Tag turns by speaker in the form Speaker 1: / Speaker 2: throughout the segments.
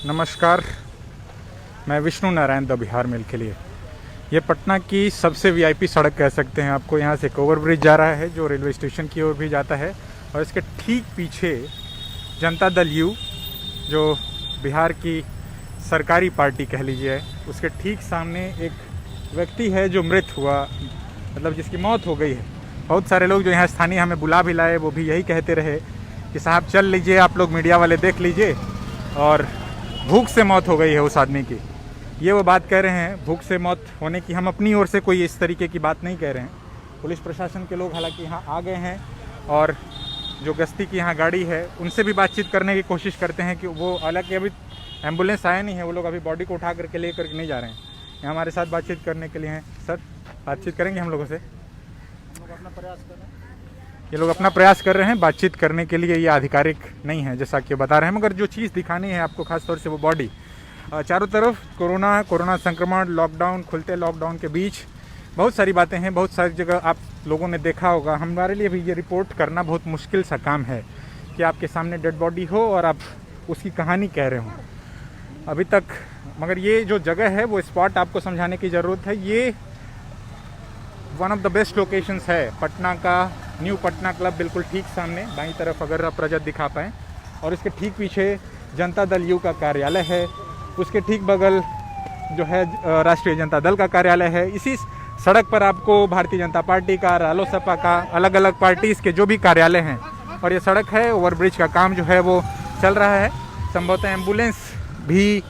Speaker 1: नमस्कार, मैं Vishnu Narayan the Bihar mail के लिए। ये पटना की सबसे वीआईपी सड़क कह सकते हैं। आपको यहाँ से एक ओवर ब्रिज जा रहा है जो रेलवे स्टेशन की ओर भी जाता है, और इसके ठीक पीछे जनता दल यू, जो बिहार की सरकारी पार्टी कह लीजिए, उसके ठीक सामने एक व्यक्ति है जो मृत हुआ, मतलब जिसकी मौत हो गई है। बहुत सारे लोग जो यहाँ स्थानीय हमें बुला भी लाए, वो भी यही कहते रहे कि साहब चल लीजिए, आप लोग मीडिया वाले देख लीजिए, और भूख से मौत हो गई है उस आदमी की। ये वो बात कह रहे हैं, भूख से मौत होने की। हम अपनी ओर से कोई इस तरीके की बात नहीं कह रहे हैं। पुलिस प्रशासन के लोग हालांकि यहाँ आ गए हैं, और जो गश्ती की यहाँ गाड़ी है उनसे भी बातचीत करने की कोशिश करते हैं कि वो, हालांकि अभी एम्बुलेंस आया नहीं है, वो लोग अभी बॉडी को उठा करके ले करके नहीं जा रहे हैं। यहाँ हमारे साथ बातचीत करने के लिए हैं। सर, बातचीत करेंगे हम लोगों से?
Speaker 2: हम लोग अपना प्रयास कर रहे हैं।
Speaker 1: ये लोग अपना प्रयास कर रहे हैं बातचीत करने के लिए। ये आधिकारिक नहीं है जैसा कि बता रहे हैं, मगर जो चीज़ दिखानी है आपको खासतौर से वो बॉडी। चारों तरफ कोरोना संक्रमण, लॉकडाउन, खुलते लॉकडाउन के बीच बहुत सारी बातें हैं। बहुत सारी जगह आप लोगों ने देखा होगा। हमारे लिए भी ये रिपोर्ट करना बहुत मुश्किल सा काम है कि आपके सामने डेड बॉडी हो और आप उसकी कहानी कह रहे हो अभी तक। मगर ये जो जगह है, वो स्पॉट आपको समझाने की ज़रूरत है। ये one of the best locations है पटना का। न्यू पटना क्लब बिल्कुल ठीक सामने बाईं तरफ, अगर आप रजत दिखा पाएँ, और इसके ठीक पीछे जनता दल यू का कार्यालय है। उसके ठीक बगल जो है राष्ट्रीय जनता दल का कार्यालय है। इसी सड़क पर आपको भारतीय जनता पार्टी का, रालोसपा का, अलग अलग पार्टीज़ के जो भी कार्यालय हैं, और ये सड़क है, ओवरब्रिज का काम जो है वो चल रहा है। संभवतः एम्बुलेंस भी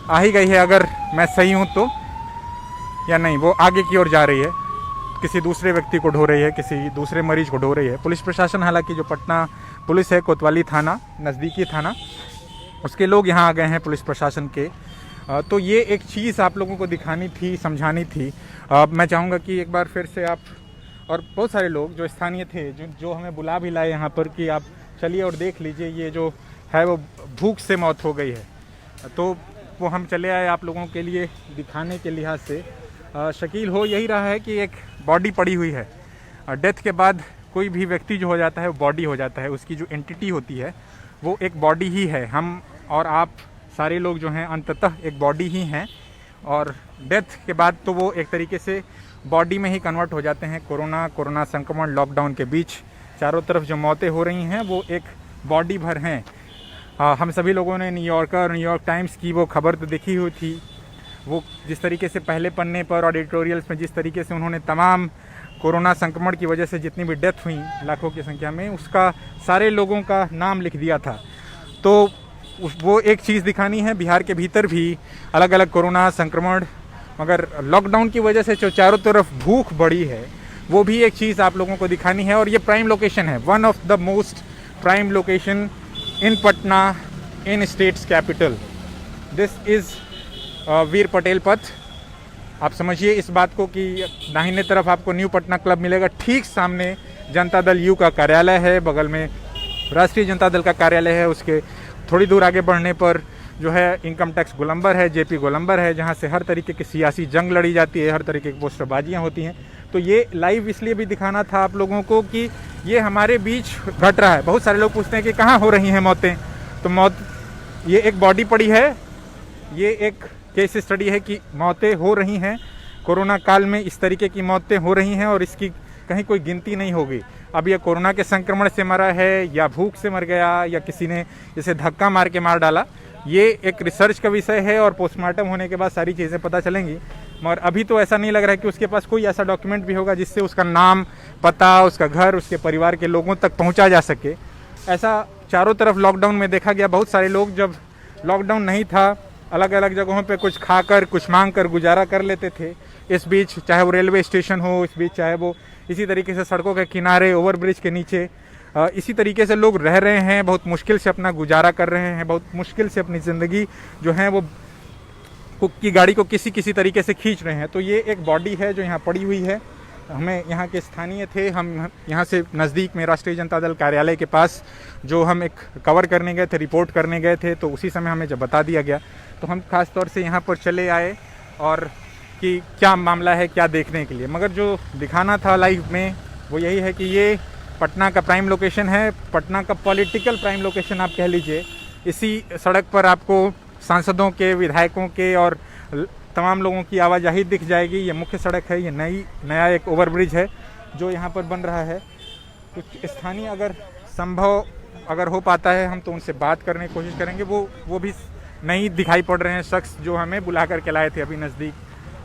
Speaker 1: आ ही गई है, अगर मैं सही हूँ तो, या नहीं, वो आगे की ओर जा रही है, किसी दूसरे व्यक्ति को ढो रही है, किसी दूसरे मरीज को ढो रही है। पुलिस प्रशासन, हालांकि जो पटना पुलिस है, कोतवाली थाना, नज़दीकी थाना, उसके लोग यहाँ आ गए हैं पुलिस प्रशासन के। तो ये एक चीज़ आप लोगों को दिखानी थी, समझानी थी। मैं चाहूँगा कि एक बार फिर से आप, और बहुत सारे लोग जो स्थानीय थे, जो हमें बुला भी लाए यहाँ पर, कि आप चलिए और देख लीजिए, ये जो है वो भूख से मौत हो गई है। तो वो हम चले आए आप लोगों के लिए दिखाने के लिहाज से। शकील हो यही रहा है कि एक बॉडी पड़ी हुई है। डेथ के बाद कोई भी व्यक्ति जो हो जाता है वो बॉडी हो जाता है, उसकी जो एंटिटी होती है वो एक बॉडी ही है। हम और आप सारे लोग जो हैं अंततः एक बॉडी ही हैं, और डेथ के बाद तो वो एक तरीके से बॉडी में ही कन्वर्ट हो जाते हैं। कोरोना संक्रमण, लॉकडाउन के बीच चारों तरफ जो मौतें हो रही हैं वो एक बॉडी भर हैं। हम सभी लोगों ने न्यूयॉर्क टाइम्स की वो खबर तो देखी हुई थी। वो जिस तरीके से पहले पन्ने पर और एडिटोरियल्स में जिस तरीके से उन्होंने तमाम कोरोना संक्रमण की वजह से जितनी भी डेथ हुई लाखों की संख्या में, उसका सारे लोगों का नाम लिख दिया था। तो वो एक चीज़ दिखानी है। बिहार के भीतर भी अलग अलग कोरोना संक्रमण, मगर लॉकडाउन की वजह से जो चारों तरफ भूख बढ़ी है, वो भी एक चीज़ आप लोगों को दिखानी है। और ये प्राइम लोकेशन है, one of the most prime location in Patna, in states capital. This is Veer Patel Path. आप समझिए इस बात को कि दाहिने तरफ आपको न्यू पटना क्लब मिलेगा, ठीक सामने जनता दल यू का कार्यालय है, बगल में राष्ट्रीय जनता दल का कार्यालय है। उसके थोड़ी दूर आगे बढ़ने पर जो है इनकम टैक्स गोलंबर है, जेपी गोलंबर है, जहाँ से हर तरीके की सियासी जंग लड़ी जाती है, हर तरीके की पोस्टरबाजियाँ होती हैं। तो ये लाइव इसलिए भी दिखाना था आप लोगों को कि ये हमारे बीच घट रहा है। बहुत सारे लोग पूछते हैं कि कहाँ हो रही हैं मौतें, तो मौत, ये एक बॉडी पड़ी है, ये एक केस स्टडी है कि मौतें हो रही हैं। कोरोना काल में इस तरीके की मौतें हो रही हैं, और इसकी कहीं कोई गिनती नहीं होगी। अब यह कोरोना के संक्रमण से मरा है, या भूख से मर गया, या किसी ने इसे धक्का मार के मार डाला, ये एक रिसर्च का विषय है, और पोस्टमार्टम होने के बाद सारी चीज़ें पता चलेंगी। मगर अभी तो ऐसा नहीं लग रहा है कि उसके पास कोई ऐसा डॉक्यूमेंट भी होगा जिससे उसका नाम, पता, उसका घर, उसके परिवार के लोगों तक पहुँचा जा सके। ऐसा चारों तरफ लॉकडाउन में देखा गया। बहुत सारे लोग जब लॉकडाउन नहीं था, अलग अलग जगहों पे कुछ खाकर, कुछ मांगकर गुजारा कर लेते थे। इस बीच चाहे वो रेलवे स्टेशन हो, इस बीच चाहे वो इसी तरीके से सड़कों के किनारे, ओवरब्रिज के नीचे, इसी तरीके से लोग रह रहे हैं। बहुत मुश्किल से अपना गुजारा कर रहे हैं, बहुत मुश्किल से अपनी ज़िंदगी जो है वो की गाड़ी को किसी तरीके से खींच रहे हैं। तो ये एक बॉडी है जो यहाँ पड़ी हुई है। हमें यहाँ के स्थानीय थे, हम यहाँ से नज़दीक में राष्ट्रीय जनता दल कार्यालय के पास जो हम एक कवर करने गए थे, रिपोर्ट करने गए थे, तो उसी समय हमें जब बता दिया गया तो हम खास तौर से यहाँ पर चले आए, और कि क्या मामला है, क्या देखने के लिए। मगर जो दिखाना था लाइव में वो यही है कि ये पटना का प्राइम लोकेशन है, पटना का पॉलिटिकल प्राइम लोकेशन आप कह लीजिए। इसी सड़क पर आपको सांसदों के, विधायकों के और तमाम लोगों की आवाजाही दिख जाएगी। ये मुख्य सड़क है, ये नया एक ओवरब्रिज है जो यहाँ पर बन रहा है। कुछ स्थानीय अगर संभव अगर हो पाता है हम तो उनसे बात करने की कोशिश करेंगे। वो भी नहीं दिखाई पड़ रहे हैं शख्स जो हमें बुला कर के लाए थे अभी नज़दीक,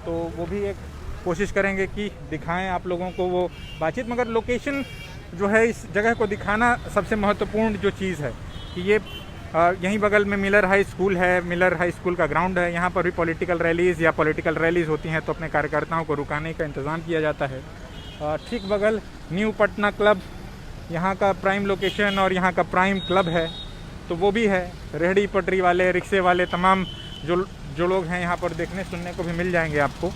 Speaker 1: तो वो भी एक कोशिश करेंगे कि दिखाएं आप लोगों को वो बातचीत। मगर लोकेशन जो है इस जगह को दिखाना सबसे महत्वपूर्ण जो चीज़ है कि ये यहीं बगल में मिलर हाई स्कूल है। मिलर हाई स्कूल का ग्राउंड है। यहाँ पर भी पॉलिटिकल रैलीज़ होती हैं तो अपने कार्यकर्ताओं को रुकाने का इंतज़ाम किया जाता है। ठीक बगल न्यू पटना क्लब यहाँ का प्राइम लोकेशन और यहाँ का प्राइम क्लब है, तो वो भी है। रेहड़ी पटरी वाले, रिक्शे वाले, तमाम जो लोग हैं यहाँ पर देखने सुनने को भी मिल जाएंगे आपको।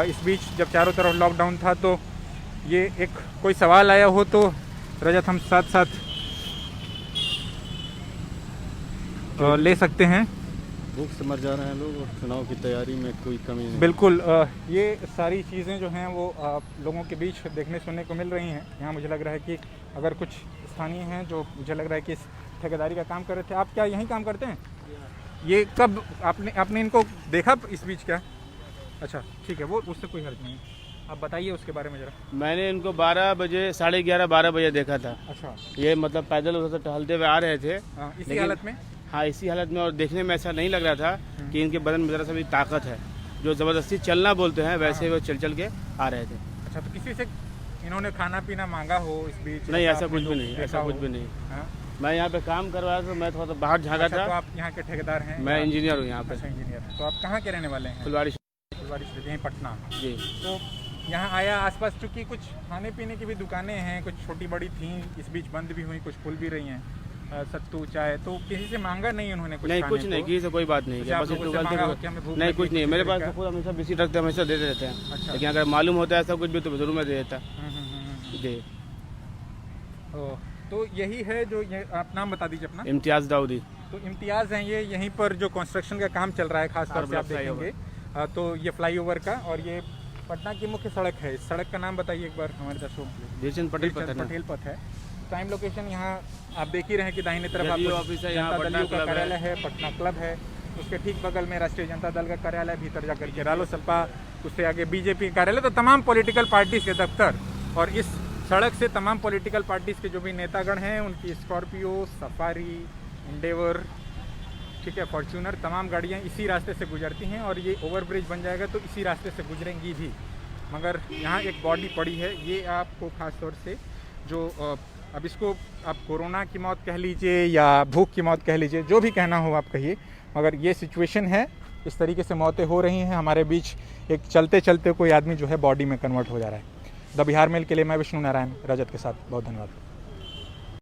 Speaker 1: इस बीच जब चारों तरफ लॉकडाउन था तो ये एक कोई सवाल आया हो तो रजत हम साथ साथ ले सकते हैं।
Speaker 2: भूख से मर जा रहे हैं लोग और चुनाव की तैयारी में कोई कमी नहीं।
Speaker 1: बिल्कुल, ये सारी चीज़ें जो हैं वो लोगों के बीच देखने सुनने को मिल रही हैं। यहाँ मुझे लग रहा है कि अगर कुछ स्थानीय हैं जो मुझे लग रहा है कि इस ठेकेदारी का काम कर रहे थे। आप क्या यहीं काम करते हैं? ये कब आपने इनको देखा इस बीच क्या? अच्छा ठीक है, वो उससे कोई हर्ज नहीं है। आप बताइए उसके बारे में ज़रा।
Speaker 3: मैंने इनको 12 बजे 11:30-12 बजे देखा था।
Speaker 1: अच्छा,
Speaker 3: ये मतलब पैदल उधर से टहलते हुए आ रहे थे।
Speaker 1: इसी हालत में?
Speaker 3: हाँ, इसी हालत में। और देखने में ऐसा नहीं लग रहा था कि इनके बदन में ज़रा सा भी ताकत है। जो ज़बरदस्ती चलना बोलते हैं वैसे वो चल के आ रहे थे।
Speaker 1: अच्छा, तो किसी से इन्होंने खाना पीना मांगा हो इस बीच?
Speaker 3: नहीं, ऐसा कुछ भी नहीं, ऐसा कुछ भी नहीं। मैं यहाँ पे काम कर रहा था तो मैं थोड़ा सा बाहर झाँका था।
Speaker 1: तो आप यहाँ के ठेकेदार हैं?
Speaker 3: मैं इंजीनियर हूँ यहाँ पे।
Speaker 1: अच्छा, इंजीनियर। तो आप कहाँ के रहने वाले हैं?
Speaker 3: फुलवाड़ी
Speaker 1: यहीं पटना
Speaker 3: जी।
Speaker 1: तो यहाँ आया आसपास चूँकि कुछ खाने पीने की भी दुकानें हैं, कुछ छोटी बड़ी थी, इस बीच बंद भी हुई, कुछ खुल भी रही हैं, सत्तू चाय। तो किसी से मांगा नहीं उन्होंने?
Speaker 3: नहीं, कुछ नहीं, किसी से कोई बात नहीं। बस नहीं, कुछ नहीं। मेरे पास खुद हमेशा बिजी रखते हैं, हमेशा देते रहते हैं।
Speaker 1: अच्छा।
Speaker 3: लेकिन अगर मालूम होता है ऐसा कुछ भी तो जरूर मैं दे देता जी।
Speaker 1: तो यही है जो ये आप नाम बता दीजिए अपना।
Speaker 3: इम्तियाज़ दाऊदी।
Speaker 1: तो इम्तियाज़ हैं ये, यहीं पर जो कंस्ट्रक्शन का काम चल रहा है खास तौर से आप देखेंगे तो ये फ्लाईओवर का, और ये पटना की मुख्य सड़क है। इस सड़क का नाम बताइए एक बार हमारे दर्शकों के लिए।
Speaker 3: धीरचंद
Speaker 1: पटेल पथ है। प्राइम लोकेशन यहाँ आप देख ही रहे हैं कि दाहिने तरफ
Speaker 3: जदयू ऑफिस है, यहाँ
Speaker 1: जनता दल का
Speaker 3: क्लब
Speaker 1: कार्यालय है, पटना क्लब है। उसके ठीक बगल में राष्ट्रीय जनता दल का कार्यालय, भीतर जाकर के रालोसपा, उससे आगे बीजेपी कार्यालय। तो तमाम पॉलिटिकल पार्टीज के दफ्तर, और इस सड़क से तमाम पॉलिटिकल पार्टीज के जो भी नेतागण हैं उनकी स्कॉर्पियो, सफारी, इंडेवर, ठीक है, फॉर्च्यूनर, तमाम गाड़ियाँ इसी रास्ते से गुजरती हैं। और ये ओवरब्रिज बन जाएगा तो इसी रास्ते से गुजरेंगी भी। मगर यहाँ एक बॉडी पड़ी है, ये आपको खास तौर से जो अब इसको आप कोरोना की मौत कह लीजिए या भूख की मौत कह लीजिए, जो भी कहना हो आप कहिए, मगर ये सिचुएशन है। इस तरीके से मौतें हो रही हैं हमारे बीच। एक चलते चलते कोई आदमी जो है बॉडी में कन्वर्ट हो जा रहा है। द बिहार मेल के लिए मैं विष्णु नारायण रजत के साथ, बहुत धन्यवाद।